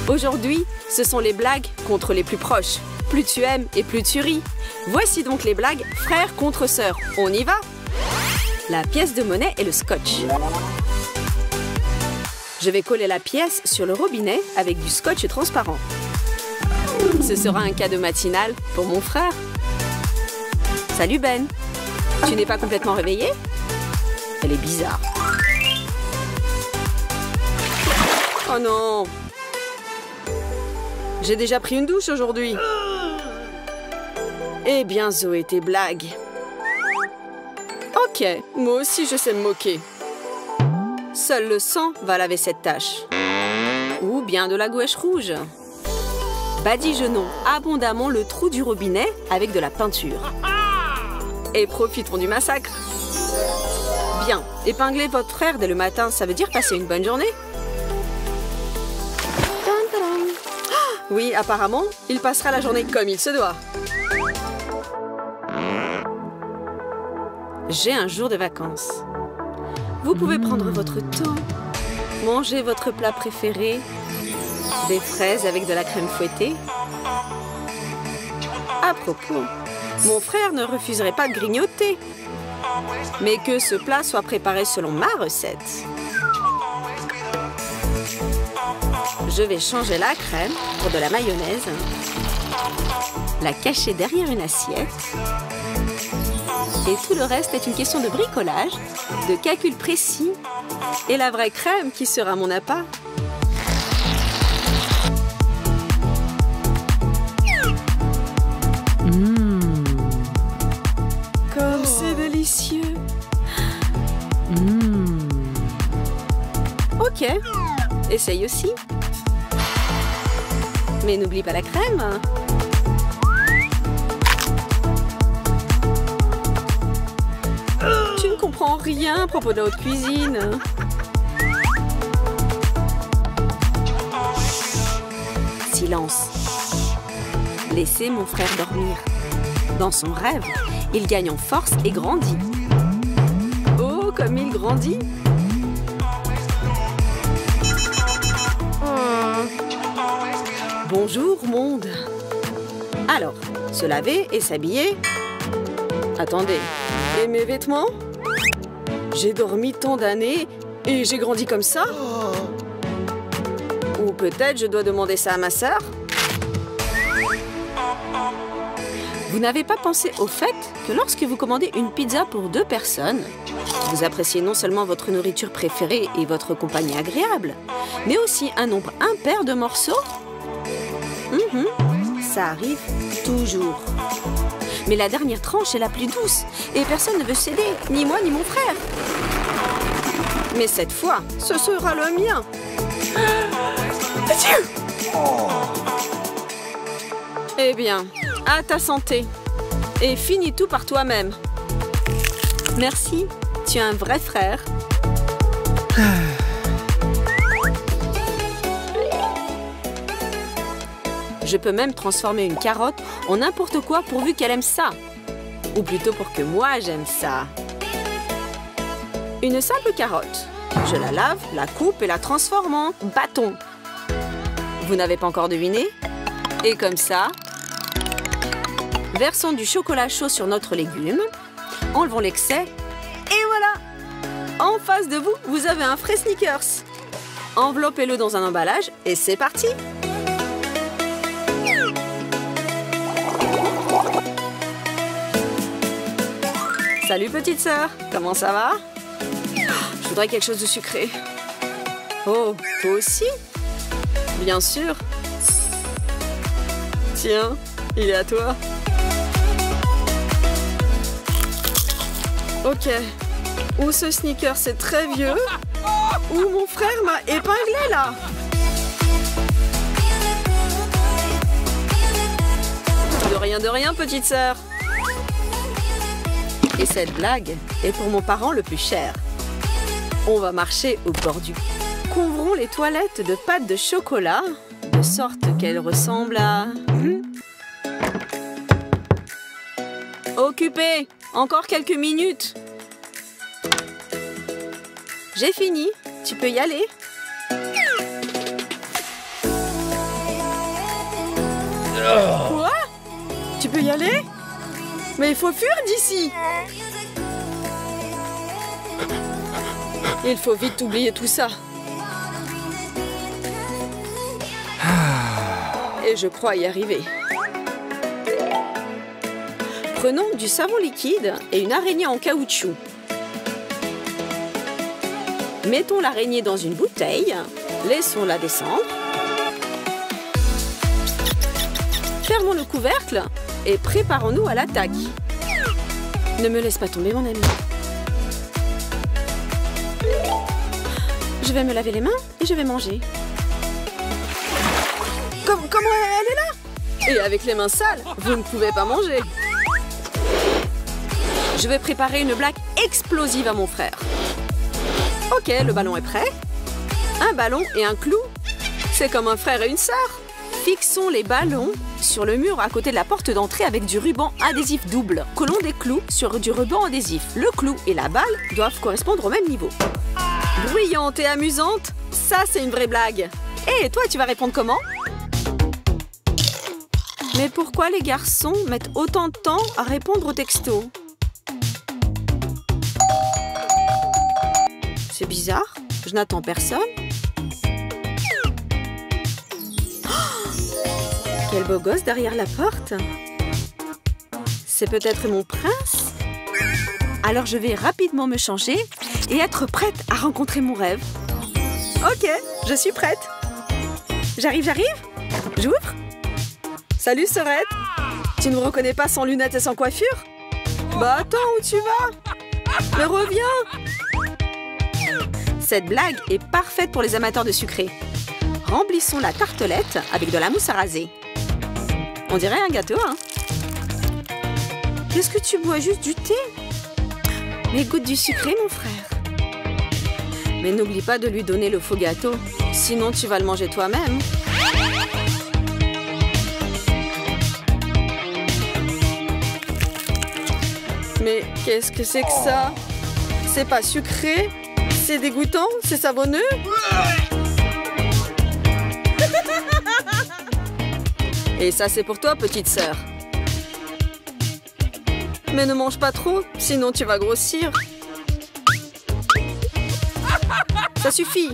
Aujourd'hui, ce sont les blagues contre les plus proches. Plus tu aimes et plus tu ris. Voici donc les blagues frères contre sœurs. On y va? La pièce de monnaie et le scotch. Je vais coller la pièce sur le robinet avec du scotch transparent. Ce sera un cadeau matinal pour mon frère. Salut Ben. Tu n'es pas complètement réveillé? Elle est bizarre. Oh non! J'ai déjà pris une douche aujourd'hui. Eh bien, Zoé, tes blagues. Ok, moi aussi je sais me moquer. Seul le sang va laver cette tache. Ou bien de la gouache rouge. Badigeonnons abondamment le trou du robinet avec de la peinture. Et profitons du massacre. Bien, épingler votre frère dès le matin, ça veut dire passer une bonne journée? Oui, apparemment, il passera la journée comme il se doit. J'ai un jour de vacances. Vous pouvez prendre votre temps, manger votre plat préféré, des fraises avec de la crème fouettée. À propos, mon frère ne refuserait pas de grignoter, mais que ce plat soit préparé selon ma recette. Je vais changer la crème pour de la mayonnaise, la cacher derrière une assiette. Et tout le reste est une question de bricolage, de calcul précis et la vraie crème qui sera mon appât. Comme c'est délicieux. Ok, essaye aussi. Mais n'oublie pas la crème. Tu ne comprends rien à propos de la haute cuisine. Silence. Laissez mon frère dormir. Dans son rêve, il gagne en force et grandit. Oh, comme il grandit! Bonjour, monde. Alors, se laver et s'habiller. Attendez, et mes vêtements? J'ai dormi tant d'années et j'ai grandi comme ça? Ou peut-être je dois demander ça à ma sœur? Vous n'avez pas pensé au fait que lorsque vous commandez une pizza pour 2 personnes, vous appréciez non seulement votre nourriture préférée et votre compagnie agréable, mais aussi un nombre impair de morceaux? Ça arrive toujours. Mais la dernière tranche est la plus douce et personne ne veut céder, ni moi ni mon frère. Mais cette fois, ce sera le mien. Eh bien, à ta santé. Et finis tout par toi-même. Merci, tu es un vrai frère. Je peux même transformer une carotte en n'importe quoi pourvu qu'elle aime ça. Ou plutôt pour que moi j'aime ça. Une simple carotte. Je la lave, la coupe et la transforme en bâton. Vous n'avez pas encore deviné? Et comme ça, versons du chocolat chaud sur notre légume. Enlevons l'excès. Et voilà! En face de vous, vous avez un frais Snickers. Enveloppez-le dans un emballage et c'est parti! Salut petite sœur, comment ça va? Je voudrais quelque chose de sucré. Oh, toi aussi? Bien sûr. Tiens, il est à toi. Ok. Ou ce sneaker c'est très vieux, ou mon frère m'a épinglé là. De rien, petite sœur. Et cette blague est pour mon parent le plus cher. On va marcher au bord du... Couvrons les toilettes de pâte de chocolat, de sorte qu'elles ressemblent à... Occupé! Encore quelques minutes. J'ai fini. Tu peux y aller. Quoi? Tu peux y aller? Mais il faut fuir d'ici! Il faut vite oublier tout ça. Et je crois y arriver. Prenons du savon liquide et une araignée en caoutchouc. Mettons l'araignée dans une bouteille. Laissons-la descendre. Fermons le couvercle et préparons-nous à l'attaque. Ne me laisse pas tomber, mon ami. Je vais me laver les mains et je vais manger. Comment elle est là? Et avec les mains sales, vous ne pouvez pas manger. Je vais préparer une blague explosive à mon frère. Ok, le ballon est prêt. Un ballon et un clou. C'est comme un frère et une sœur. Fixons les ballons sur le mur à côté de la porte d'entrée avec du ruban adhésif double. Collons des clous sur du ruban adhésif. Le clou et la balle doivent correspondre au même niveau. Bruyante et amusante, ça c'est une vraie blague. Et toi, tu vas répondre comment? Mais pourquoi les garçons mettent autant de temps à répondre aux textos? C'est bizarre, je n'attends personne. Quel beau gosse derrière la porte. C'est peut-être mon prince? Alors je vais rapidement me changer et être prête à rencontrer mon rêve. Ok, je suis prête. J'arrive. J'ouvre. Salut, Sorette. Tu ne me reconnais pas sans lunettes et sans coiffure? Bah attends, où tu vas? Mais reviens. Cette blague est parfaite pour les amateurs de sucré. Remplissons la tartelette avec de la mousse à raser. On dirait un gâteau, hein? Qu'est-ce que tu bois? Juste du thé? Mais goûte du sucré, mon frère. Mais n'oublie pas de lui donner le faux gâteau. Sinon, tu vas le manger toi-même. Mais qu'est-ce que c'est que ça? C'est pas sucré? C'est dégoûtant? C'est savonneux? Et ça, c'est pour toi, petite sœur. Mais ne mange pas trop, sinon tu vas grossir. Ça suffit.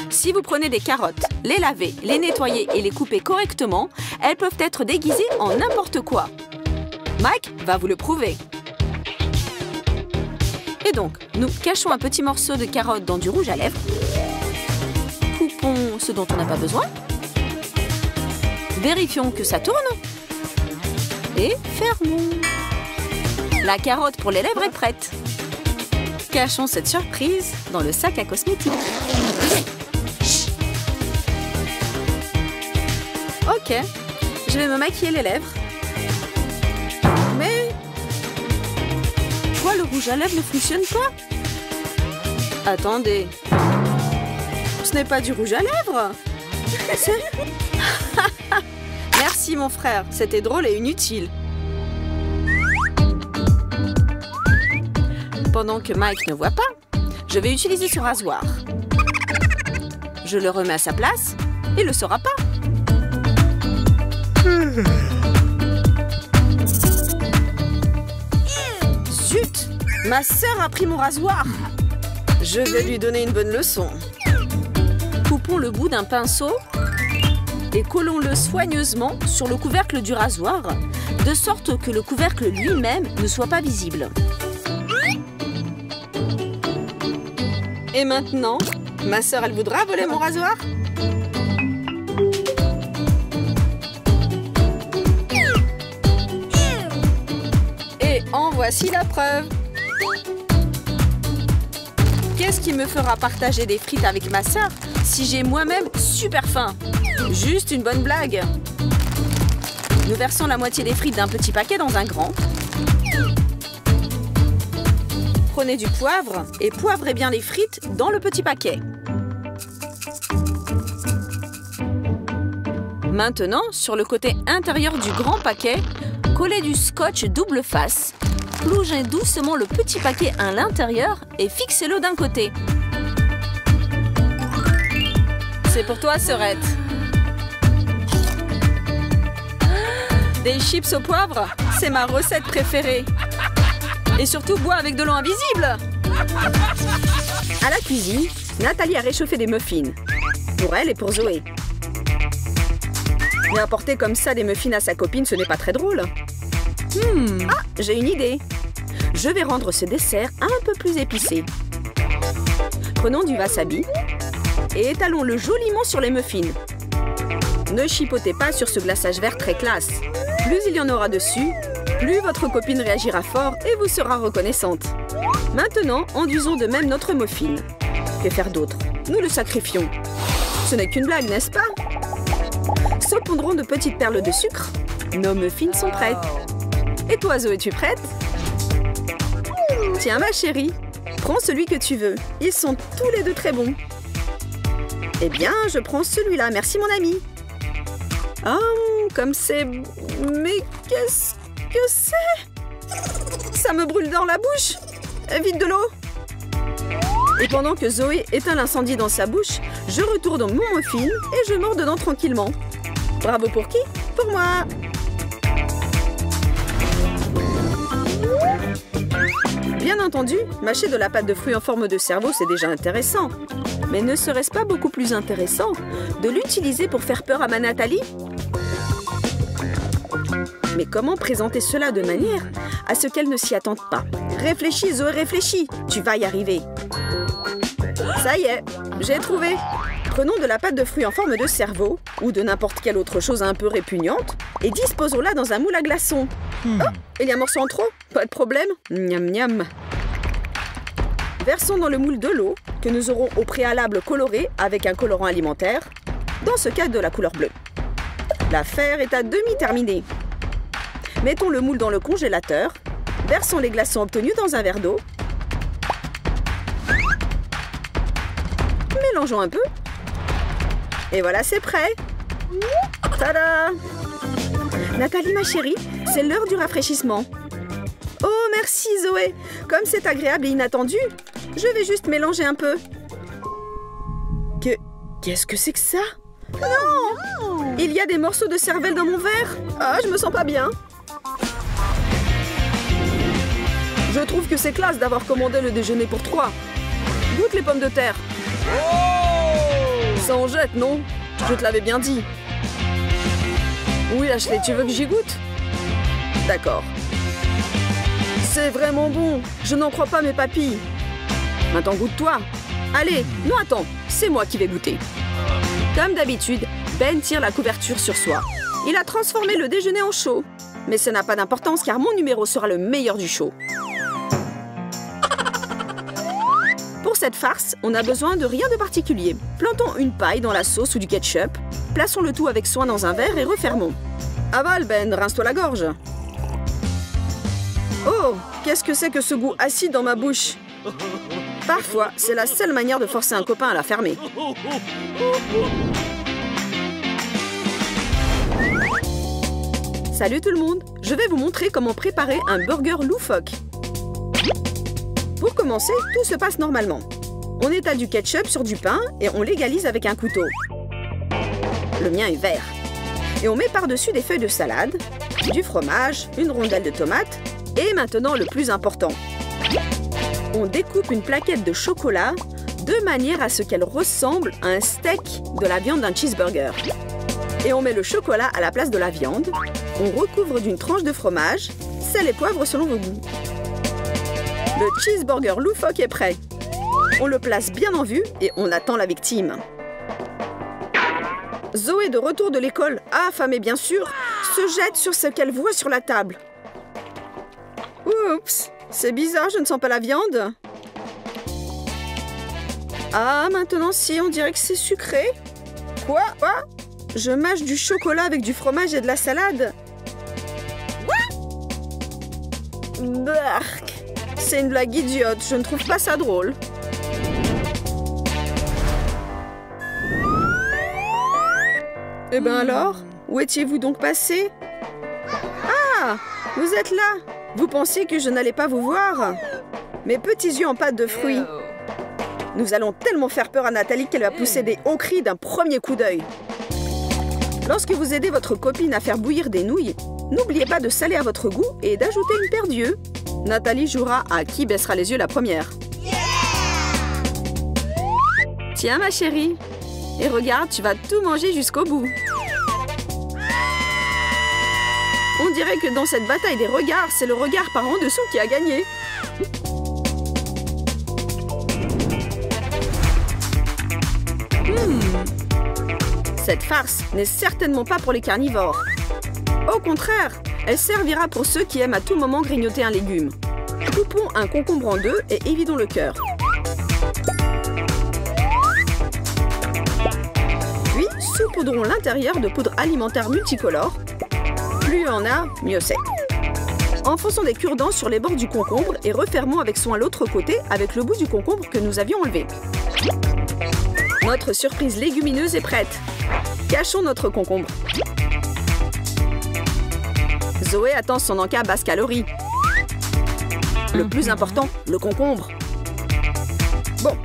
Si vous prenez des carottes, les laver, les nettoyer et les couper correctement, elles peuvent être déguisées en n'importe quoi. Mike va vous le prouver. Et donc, nous cachons un petit morceau de carotte dans du rouge à lèvres. Coupons ce dont on n'a pas besoin. Vérifions que ça tourne. Et fermons. La carotte pour les lèvres est prête. Cachons cette surprise dans le sac à cosmétiques. Ok, je vais me maquiller les lèvres. Mais... pourquoi le rouge à lèvres ne fonctionne pas? Attendez. Ce n'est pas du rouge à lèvres. C'est... Merci mon frère, c'était drôle et inutile. Pendant que Mike ne voit pas, je vais utiliser ce rasoir. Je le remets à sa place, il ne le saura pas. Zut! Ma sœur a pris mon rasoir. Je vais lui donner une bonne leçon. Coupons le bout d'un pinceau et collons-le soigneusement sur le couvercle du rasoir, de sorte que le couvercle lui-même ne soit pas visible. Et maintenant, ma sœur, elle voudra voler mon rasoir? Et en voici la preuve. Qu'est-ce qui me fera partager des frites avec ma sœur si j'ai moi-même super faim? Juste une bonne blague. Nous versons la moitié des frites d'un petit paquet dans un grand. Prenez du poivre et poivrez bien les frites dans le petit paquet. Maintenant, sur le côté intérieur du grand paquet, collez du scotch double face. Plongez doucement le petit paquet à l'intérieur et fixez-le d'un côté. C'est pour toi, Sorette. Des chips au poivre, c'est ma recette préférée. Et surtout, bois avec de l'eau invisible. À la cuisine, Nathalie a réchauffé des muffins. Pour elle et pour Zoé. Mais apporter comme ça des muffins à sa copine, ce n'est pas très drôle. Ah, j'ai une idée. Je vais rendre ce dessert un peu plus épicé. Prenons du wasabi et étalons-le joliment sur les muffins. Ne chipotez pas sur ce glaçage vert très classe. Plus il y en aura dessus, plus votre copine réagira fort et vous sera reconnaissante. Maintenant, enduisons de même notre muffin. Que faire d'autre? Nous le sacrifions. Ce n'est qu'une blague, n'est-ce pas? Saupondrons de petites perles de sucre. Nos muffins sont prêtes. Et toi, Zoé, es-tu prête? Tiens, ma chérie, prends celui que tu veux. Ils sont tous les deux très bons. Eh bien, je prends celui-là. Merci, mon ami. Oh, comme c'est... Mais qu'est-ce que c'est? Ça me brûle dans la bouche. Vite de l'eau. Et pendant que Zoé éteint l'incendie dans sa bouche, je retourne mon muffin et je mords dedans tranquillement. Bravo pour qui? Pour moi. Bien entendu, mâcher de la pâte de fruits en forme de cerveau, c'est déjà intéressant. Mais ne serait-ce pas beaucoup plus intéressant de l'utiliser pour faire peur à ma Nathalie? Mais comment présenter cela de manière à ce qu'elle ne s'y attende pas? Réfléchis, Zoé, réfléchis. Tu vas y arriver. Ça y est, j'ai trouvé. Prenons de la pâte de fruits en forme de cerveau, ou de n'importe quelle autre chose un peu répugnante, et disposons-la dans un moule à glaçons. Oh, il y a un morceau en trop? Pas de problème. Miam miam. Versons dans le moule de l'eau, que nous aurons au préalable colorée avec un colorant alimentaire, dans ce cas de la couleur bleue. L'affaire est à demi terminée. Mettons le moule dans le congélateur, versons les glaçons obtenus dans un verre d'eau, mélangeons un peu, et voilà, c'est prêt. Tada! Nathalie, ma chérie, c'est l'heure du rafraîchissement. Oh, merci Zoé. Comme c'est agréable et inattendu, je vais juste mélanger un peu. Qu'est-ce que c'est que ça? Non! Il y a des morceaux de cervelle dans mon verre. Ah, je me sens pas bien. Je trouve que c'est classe d'avoir commandé le déjeuner pour 3. Goûte les pommes de terre. Ça en jette, non? Je te l'avais bien dit. Oui, Ashley, tu veux que j'y goûte? D'accord. C'est vraiment bon. Je n'en crois pas mes papilles. Maintenant, goûte-toi. Allez, non, attends. C'est moi qui vais goûter. Comme d'habitude, Ben tire la couverture sur soi. Il a transformé le déjeuner en show. Mais ça n'a pas d'importance car mon numéro sera le meilleur du show. Pour cette farce, on n'a besoin de rien de particulier. Plantons une paille dans la sauce ou du ketchup. Plaçons le tout avec soin dans un verre et refermons. Avale, Ben, rince-toi la gorge. Oh, qu'est-ce que c'est que ce goût acide dans ma bouche? Parfois, c'est la seule manière de forcer un copain à la fermer. Salut tout le monde! Je vais vous montrer comment préparer un burger loufoque. Pour commencer, tout se passe normalement. On étale du ketchup sur du pain et on l'égalise avec un couteau. Le mien est vert. Et on met par-dessus des feuilles de salade, du fromage, une rondelle de tomate et maintenant le plus important. On découpe une plaquette de chocolat de manière à ce qu'elle ressemble à un steak de la viande d'un cheeseburger. Et on met le chocolat à la place de la viande. On recouvre d'une tranche de fromage, sel et poivre selon vos goûts. Le cheeseburger loufoque est prêt. On le place bien en vue et on attend la victime. Zoé, de retour de l'école, affamée bien sûr, se jette sur ce qu'elle voit sur la table. Oups, c'est bizarre, je ne sens pas la viande. Ah, maintenant si, on dirait que c'est sucré. Quoi? Je mâche du chocolat avec du fromage et de la salade. Bark. C'est une blague idiote, je ne trouve pas ça drôle. Eh ben alors, où étiez-vous donc passé? Ah, vous êtes là. Vous pensiez que je n'allais pas vous voir? Mes petits yeux en pâte de fruits. Nous allons tellement faire peur à Nathalie qu'elle va pousser des hauts cris d'un premier coup d'œil. Lorsque vous aidez votre copine à faire bouillir des nouilles, n'oubliez pas de saler à votre goût et d'ajouter une paire d'yeux. Nathalie jouera à qui baissera les yeux la première. Tiens ma chérie, et regarde, tu vas tout manger jusqu'au bout. On dirait que dans cette bataille des regards, c'est le regard par en dessous qui a gagné. Cette farce n'est certainement pas pour les carnivores. Au contraire, elle servira pour ceux qui aiment à tout moment grignoter un légume. Coupons un concombre en deux et évidons le cœur. Puis, saupoudrons l'intérieur de poudre alimentaire multicolore. Plus il y en a, mieux c'est. Enfonçons des cure-dents sur les bords du concombre et refermons avec soin l'autre côté avec le bout du concombre que nous avions enlevé. Notre surprise légumineuse est prête. Cachons notre concombre. Zoé attend son encas basse calorie. Le plus important, le concombre. Bon,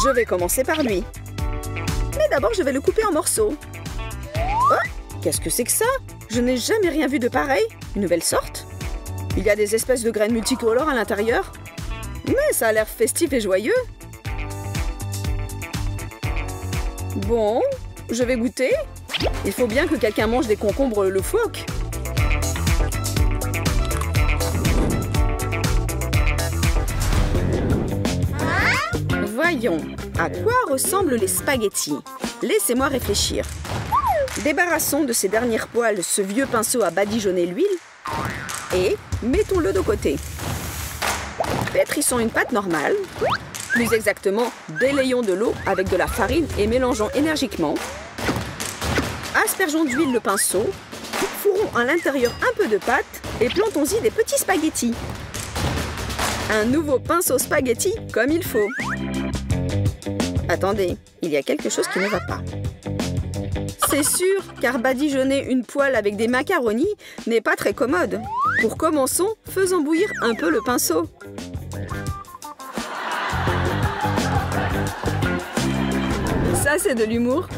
je vais commencer par lui. Mais d'abord, je vais le couper en morceaux. Oh, qu'est-ce que c'est que ça? Je n'ai jamais rien vu de pareil. Une nouvelle sorte? Il y a des espèces de graines multicolores à l'intérieur. Mais ça a l'air festif et joyeux. Bon, je vais goûter. Il faut bien que quelqu'un mange des concombres le phoque. Voyons, à quoi ressemblent les spaghettis? Laissez-moi réfléchir. Débarrassons de ces dernières poils ce vieux pinceau à badigeonner l'huile et mettons-le de côté. Pétrissons une pâte normale. Plus exactement, délayons de l'eau avec de la farine et mélangeons énergiquement. Aspergeons d'huile le pinceau. Fourrons à l'intérieur un peu de pâte et plantons-y des petits spaghettis. Un nouveau pinceau spaghetti comme il faut. Attendez, il y a quelque chose qui ne va pas. C'est sûr, car badigeonner une poêle avec des macaronis n'est pas très commode. Pour commençons, faisons bouillir un peu le pinceau. Ça, c'est de l'humour.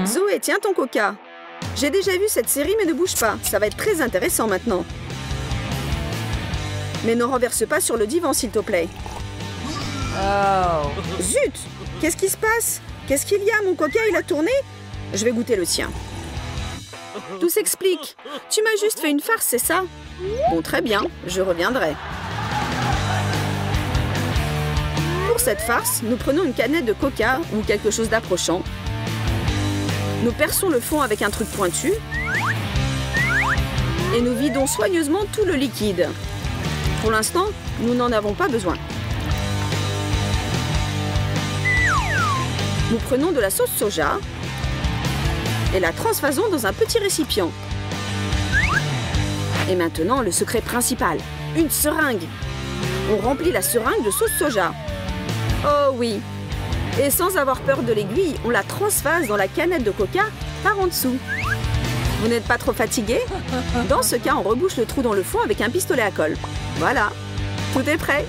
Zoé, tiens ton coca. J'ai déjà vu cette série, mais ne bouge pas. Ça va être très intéressant maintenant. Mais ne renverse pas sur le divan, s'il te plaît. Oh. Zut! Qu'est-ce qui se passe? Qu'est-ce qu'il y a? Mon coca, il a tourné? Je vais goûter le sien. Tout s'explique. Tu m'as juste fait une farce, c'est ça? Bon, très bien. Je reviendrai. Pour cette farce, nous prenons une canette de coca ou quelque chose d'approchant. Nous perçons le fond avec un truc pointu. Et nous vidons soigneusement tout le liquide. Pour l'instant, nous n'en avons pas besoin. Nous prenons de la sauce soja et la transfasons dans un petit récipient. Et maintenant, le secret principal, une seringue. On remplit la seringue de sauce soja. Oh oui! Et sans avoir peur de l'aiguille, on la transfase dans la canette de coca par en dessous. Vous n'êtes pas trop fatigué? Dans ce cas, on rebouche le trou dans le fond avec un pistolet à colle. Voilà, tout est prêt.